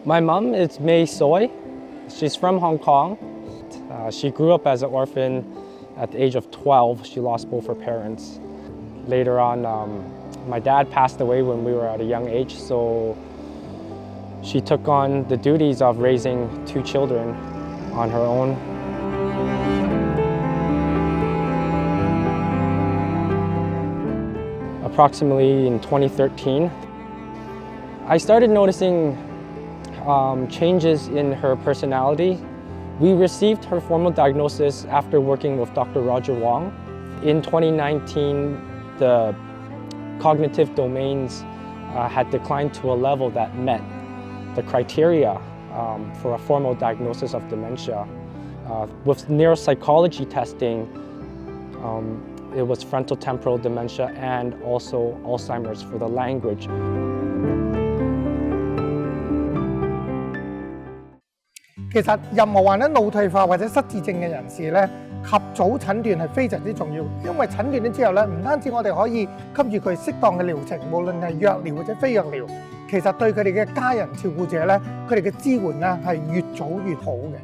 My mom is May Soy. She's from Hong Kong. She grew up as an orphan. At the age of 12, she lost both her parents. Later on, my dad passed away when we were at a young age, so she took on the duties of raising 2 children on her own. Approximately in 2013, I started noticing changes in her personality. We received her formal diagnosis after working with Dr. Roger Wong. In 2019, the cognitive domains had declined to a level that met the criteria for a formal diagnosis of dementia. With neuropsychology testing, it was frontotemporal dementia and also Alzheimer's for the language. 其實任何患咗腦退化或者失智症嘅人士咧，及早診斷係非常之重要，因為診斷咗之後咧，唔單止我哋可以給予佢適當嘅療程，無論係藥療或者非藥療，其實對佢哋嘅家人照顧者咧，佢哋嘅支援咧係越早越好嘅。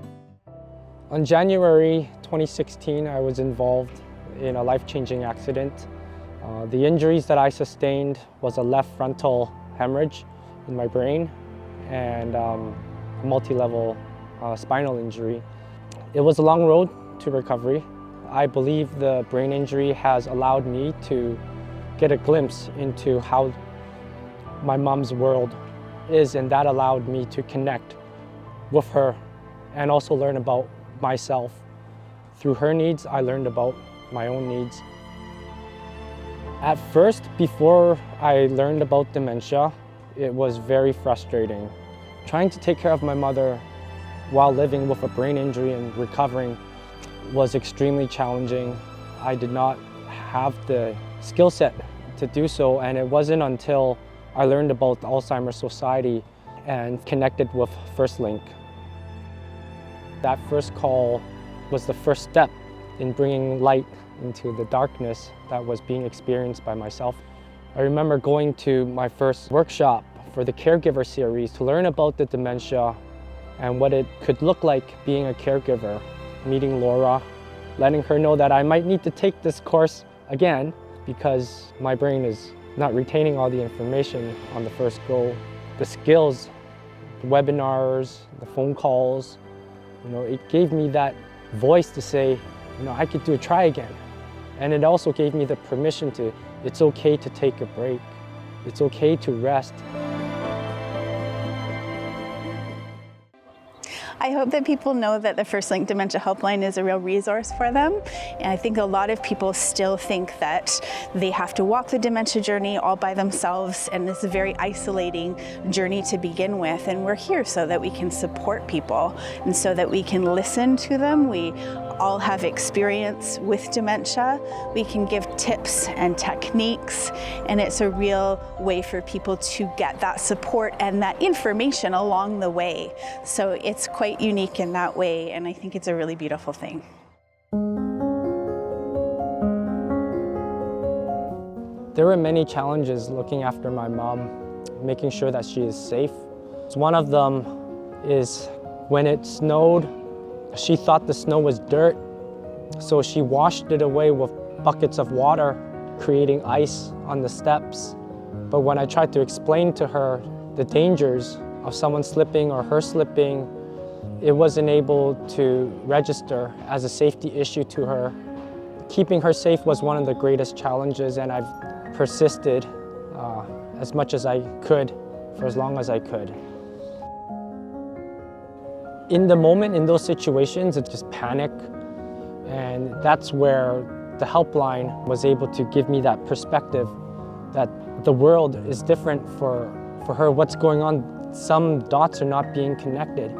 On January 2016, I was involved in a life-changing accident. The injuries that I sustained was a left frontal hemorrhage in my brain and multi-level spinal injury. It was a long road to recovery. I believe the brain injury has allowed me to get a glimpse into how my mom's world is, and that allowed me to connect with her and also learn about myself. Through her needs, I learned about my own needs. At first, before I learned about dementia, it was very frustrating. Trying to take care of my mother while living with a brain injury and recovering was extremely challenging. I did not have the skill set to do so, and it wasn't until I learned about the Alzheimer Society and connected with FirstLink. That first call was the first step in bringing light into the darkness that was being experienced by myself. I remember going to my first workshop for the caregiver series to learn about the dementia and what it could look like being a caregiver, meeting Laura, letting her know that I might need to take this course again because my brain is not retaining all the information on the first go. The skills, the webinars, the phone calls, it gave me that voice to say, I could try again. And it also gave me the permission to, it's okay to take a break. It's okay to rest. I hope that people know that the FirstLink Dementia Helpline is a real resource for them. And I think a lot of people still think that they have to walk the dementia journey all by themselves, and it's a very isolating journey to begin with. And we're here so that we can support people and so that we can listen to them. We all have experience with dementia. We can give tips and techniques, and it's a real way for people to get that support and that information along the way. So it's quite unique in that way, and I think it's a really beautiful thing. There were many challenges looking after my mom, making sure that she is safe. One of them is when it snowed, she thought the snow was dirt, so she washed it away with buckets of water, creating ice on the steps. But when I tried to explain to her the dangers of someone slipping or her slipping, it wasn't able to register as a safety issue to her. Keeping her safe was one of the greatest challenges, and I've persisted as much as I could for as long as I could. In the moment, in those situations, it's just panic, and that's where the helpline was able to give me that perspective that the world is different for her. What's going on? Some dots are not being connected.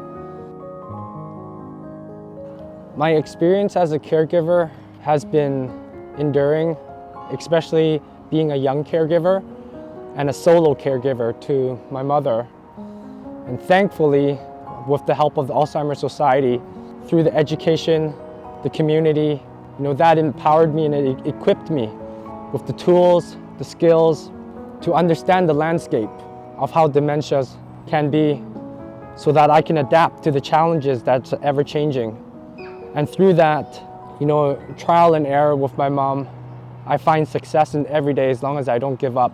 My experience as a caregiver has been enduring, especially being a young caregiver and a solo caregiver to my mother. And thankfully, with the help of the Alzheimer Society, through the education, the community, that empowered me and it equipped me with the tools, the skills to understand the landscape of how dementias can be. so that I can adapt to the challenges that's ever changing. And through that, trial and error with my mom, I find success in every day as long as I don't give up.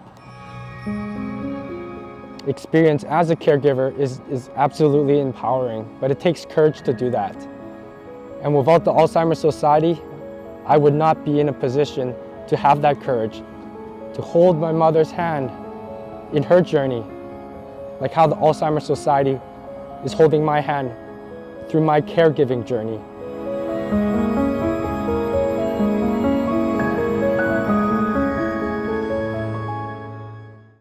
Experience as a caregiver is absolutely empowering, but it takes courage to do that. And without the Alzheimer Society, I would not be in a position to have that courage, to hold my mother's hand in her journey, like how the Alzheimer Society is holding my hand through my caregiving journey.